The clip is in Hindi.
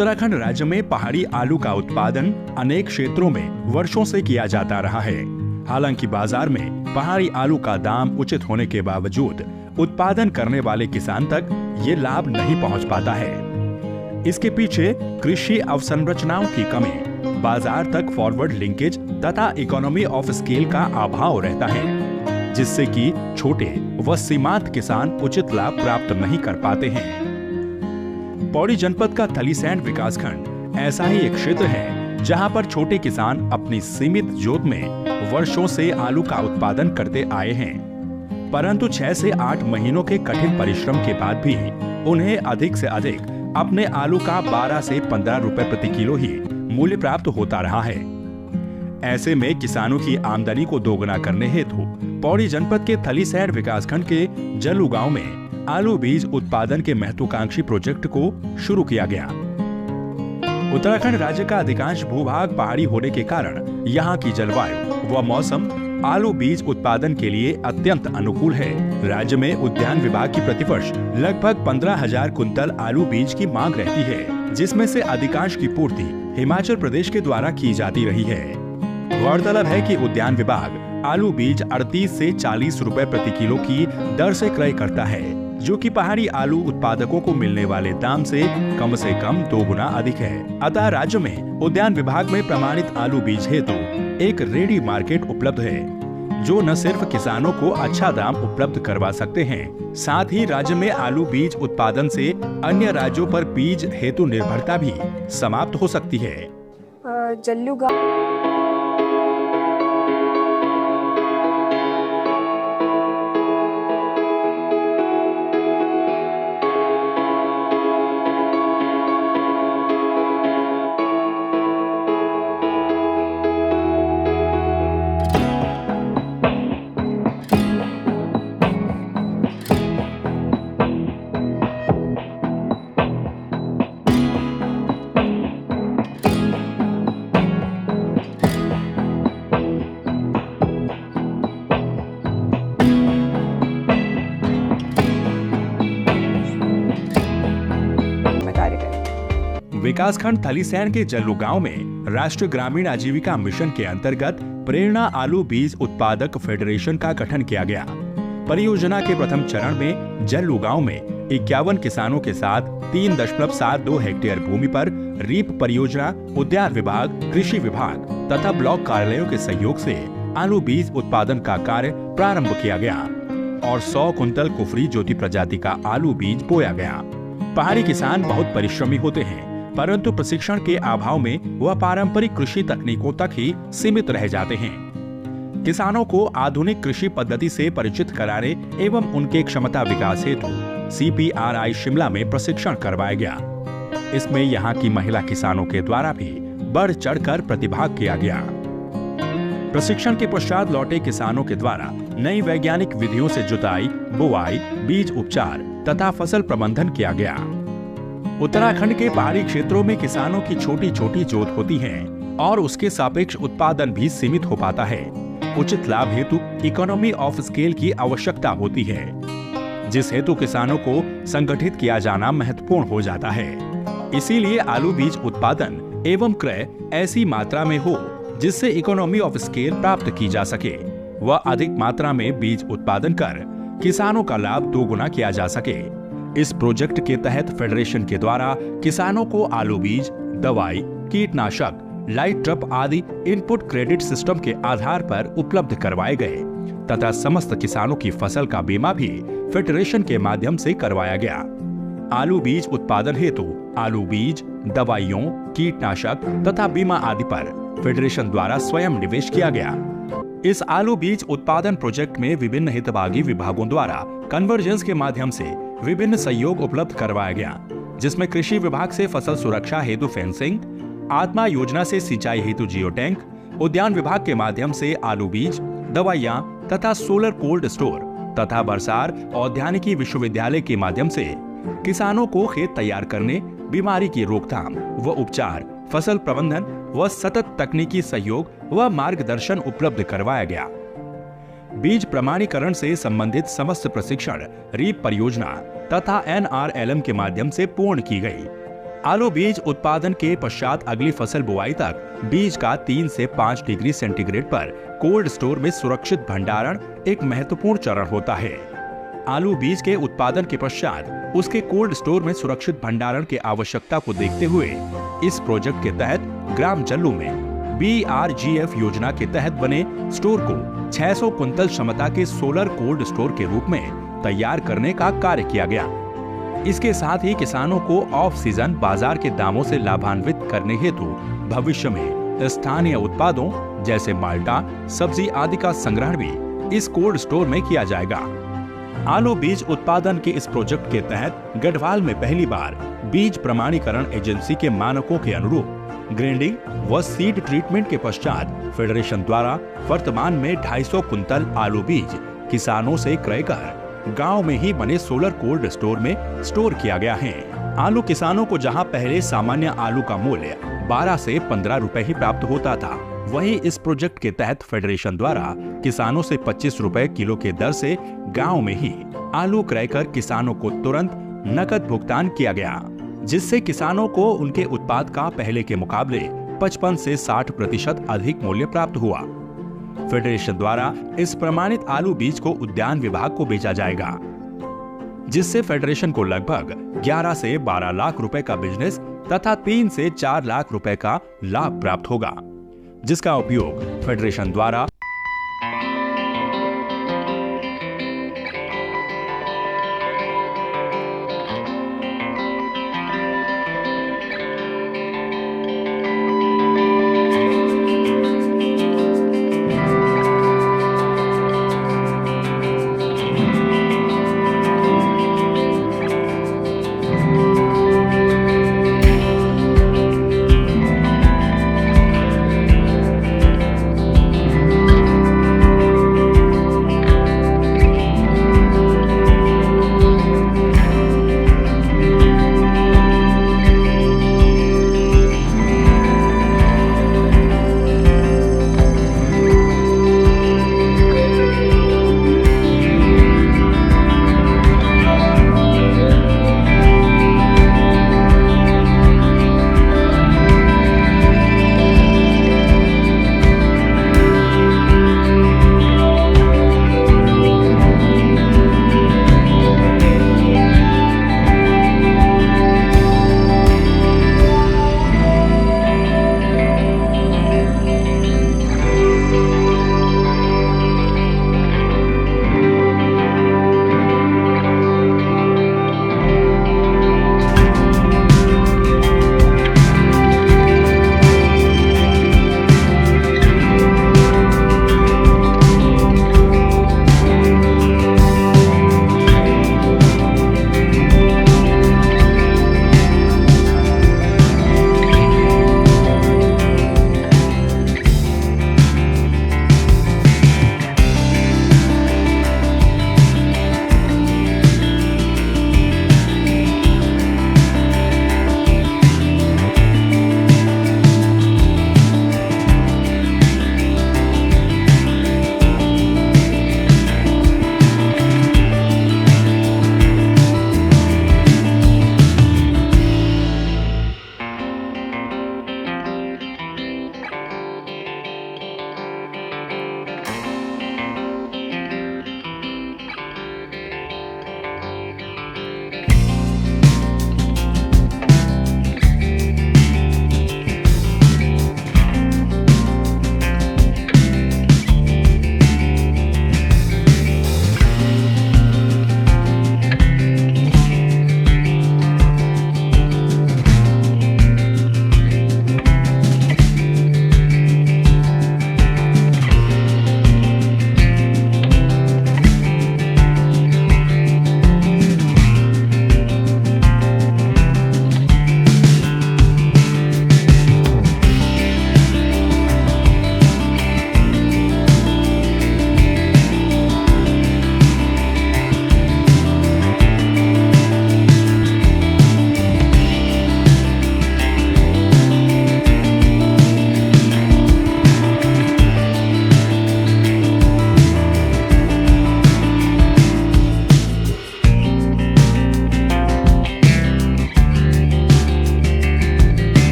उत्तराखंड राज्य में पहाड़ी आलू का उत्पादन अनेक क्षेत्रों में वर्षों से किया जाता रहा है। हालांकि बाजार में पहाड़ी आलू का दाम उचित होने के बावजूद उत्पादन करने वाले किसान तक ये लाभ नहीं पहुंच पाता है। इसके पीछे कृषि अवसंरचनाओं की कमी, बाजार तक फॉरवर्ड लिंकेज तथा इकोनॉमी ऑफ स्केल का अभाव रहता है, जिससे कि छोटे व सीमांत किसान उचित लाभ प्राप्त नहीं कर पाते हैं। पौड़ी जनपद का थलीसैंण विकासखंड ऐसा ही एक क्षेत्र है जहां पर छोटे किसान अपनी सीमित जोत में वर्षों से आलू का उत्पादन करते आए हैं, परंतु 6 से 8 महीनों के कठिन परिश्रम के बाद भी उन्हें अधिक से अधिक अपने आलू का 12 से 15 रुपए प्रति किलो ही मूल्य प्राप्त होता रहा है। ऐसे में किसानों की आमदनी को दोगुना करने हेतु पौड़ी जनपद के थलीसैंण विकासखंड के जल्लू गांव में आलू बीज उत्पादन के महत्वाकांक्षी प्रोजेक्ट को शुरू किया गया। उत्तराखंड राज्य का अधिकांश भूभाग पहाड़ी होने के कारण यहाँ की जलवायु व मौसम आलू बीज उत्पादन के लिए अत्यंत अनुकूल है। राज्य में उद्यान विभाग की प्रतिवर्ष लगभग 15,000 कुंतल आलू बीज की मांग रहती है, जिसमें से अधिकांश की पूर्ति हिमाचल प्रदेश के द्वारा की जाती रही है। गौरतलब है कि उद्यान विभाग आलू बीज 38 से 40 रुपए प्रति किलो की दर से क्रय करता है, जो कि पहाड़ी आलू उत्पादकों को मिलने वाले दाम से कम 2 गुना अधिक है। अतः राज्य में उद्यान विभाग में प्रमाणित आलू बीज हेतु एक रेडी मार्केट उपलब्ध है, जो न सिर्फ किसानों को अच्छा दाम उपलब्ध करवा सकते हैं, साथ ही राज्य में आलू बीज उत्पादन से अन्य राज्यों पर बीज हेतु निर्भरता भी समाप्त हो सकती है। जल्लू विकासखंड थलीसैंण के जल्लू गांव में राष्ट्रीय ग्रामीण आजीविका मिशन के अंतर्गत प्रेरणा आलू बीज उत्पादक फेडरेशन का गठन किया गया। परियोजना के प्रथम चरण में जल्लू गांव में 51 किसानों के साथ 3.72 हेक्टेयर भूमि पर रीप परियोजना, उद्यान विभाग, कृषि विभाग तथा ब्लॉक कार्यालयों के सहयोग से आलू बीज उत्पादन का कार्य प्रारंभ किया गया और 100 कुंतल कुफरी ज्योति प्रजाति का आलू बीज बोया गया। पहाड़ी किसान बहुत परिश्रमी होते हैं, परंतु प्रशिक्षण के अभाव में वह पारंपरिक कृषि तकनीकों तक ही सीमित रह जाते हैं। किसानों को आधुनिक कृषि पद्धति से परिचित कराने एवं उनके क्षमता विकास हेतु CPRI शिमला में प्रशिक्षण करवाया गया। इसमें यहाँ की महिला किसानों के द्वारा भी बढ़ चढ़कर प्रतिभाग किया गया। प्रशिक्षण के पश्चात लौटे किसानों के द्वारा नई वैज्ञानिक विधियों से जुताई, बुआई, बीज उपचार तथा फसल प्रबंधन किया गया। उत्तराखंड के पहाड़ी क्षेत्रों में किसानों की छोटी छोटी जोत होती है और उसके सापेक्ष उत्पादन भी सीमित हो पाता है। उचित लाभ हेतु इकोनॉमी ऑफ स्केल की आवश्यकता होती है, जिस हेतु किसानों को संगठित किया जाना महत्वपूर्ण हो जाता है। इसीलिए आलू बीज उत्पादन एवं क्रय ऐसी मात्रा में हो जिससे इकोनॉमी ऑफ स्केल प्राप्त की जा सके व अधिक मात्रा में बीज उत्पादन कर किसानों का लाभ 2 गुना किया जा सके। इस प्रोजेक्ट के तहत फेडरेशन के द्वारा किसानों को आलू बीज, दवाई, कीटनाशक, लाइट ट्रप आदि इनपुट क्रेडिट सिस्टम के आधार पर उपलब्ध करवाए गए तथा समस्त किसानों की फसल का बीमा भी फेडरेशन के माध्यम से करवाया गया। आलू बीज उत्पादन हेतु आलू बीज, दवाइयों, कीटनाशक तथा बीमा आदि पर फेडरेशन द्वारा स्वयं निवेश किया गया। इस आलू बीज उत्पादन प्रोजेक्ट में विभिन्न हितभागी विभागों द्वारा कन्वर्जेंस के माध्यम से विभिन्न सहयोग उपलब्ध करवाया गया, जिसमें कृषि विभाग से फसल सुरक्षा हेतु फेंसिंग, आत्मा योजना से सिंचाई हेतु जियो टैंक, उद्यान विभाग के माध्यम से आलू बीज, दवाइयां तथा सोलर कोल्ड स्टोर तथा बरसार औद्यानिकी विश्वविद्यालय के माध्यम से किसानों को खेत तैयार करने, बीमारी की रोकथाम व उपचार, फसल प्रबंधन व सतत तकनीकी सहयोग व मार्गदर्शन उपलब्ध करवाया गया। बीज प्रमाणीकरण से संबंधित समस्त प्रशिक्षण रीप परियोजना तथा NRLM के माध्यम से पूर्ण की गई। आलू बीज उत्पादन के पश्चात अगली फसल बुआई तक बीज का 3 से 5 डिग्री सेंटीग्रेड पर कोल्ड स्टोर में सुरक्षित भंडारण एक महत्वपूर्ण चरण होता है। आलू बीज के उत्पादन के पश्चात उसके कोल्ड स्टोर में सुरक्षित भंडारण की आवश्यकता को देखते हुए इस प्रोजेक्ट के तहत ग्राम जल्लू में BRGF योजना के तहत बने स्टोर को 600 कुंतल क्षमता के सोलर कोल्ड स्टोर के रूप में तैयार करने का कार्य किया गया। इसके साथ ही किसानों को ऑफ सीजन बाजार के दामों से लाभान्वित करने हेतु भविष्य में स्थानीय उत्पादों जैसे माल्टा, सब्जी आदि का संग्रहण भी इस कोल्ड स्टोर में किया जाएगा। आलू बीज उत्पादन के इस प्रोजेक्ट के तहत गढ़वाल में पहली बार बीज प्रमाणीकरण एजेंसी के मानकों के अनुरूप ग्रेडिंग व सीड ट्रीटमेंट के पश्चात फेडरेशन द्वारा वर्तमान में 250 कुंतल आलू बीज किसानों से क्रय कर गांव में ही बने सोलर कोल्ड स्टोर में स्टोर किया गया है। आलू किसानों को जहां पहले सामान्य आलू का मूल्य 12 से 15 रुपए ही प्राप्त होता था, वहीं इस प्रोजेक्ट के तहत फेडरेशन द्वारा किसानों से 25 रुपए किलो के दर से गांव में ही आलू क्रय कर किसानों को तुरंत नकद भुगतान किया गया, जिससे किसानों को उनके उत्पाद का पहले के मुकाबले 55 से 60% अधिक मूल्य प्राप्त हुआ। फेडरेशन द्वारा इस प्रमाणित आलू बीज को उद्यान विभाग को बेचा जाएगा, जिससे फेडरेशन को लगभग 11 से 12 लाख रुपए का बिजनेस तथा 3 से 4 लाख रुपए का लाभ प्राप्त होगा, जिसका उपयोग फेडरेशन द्वारा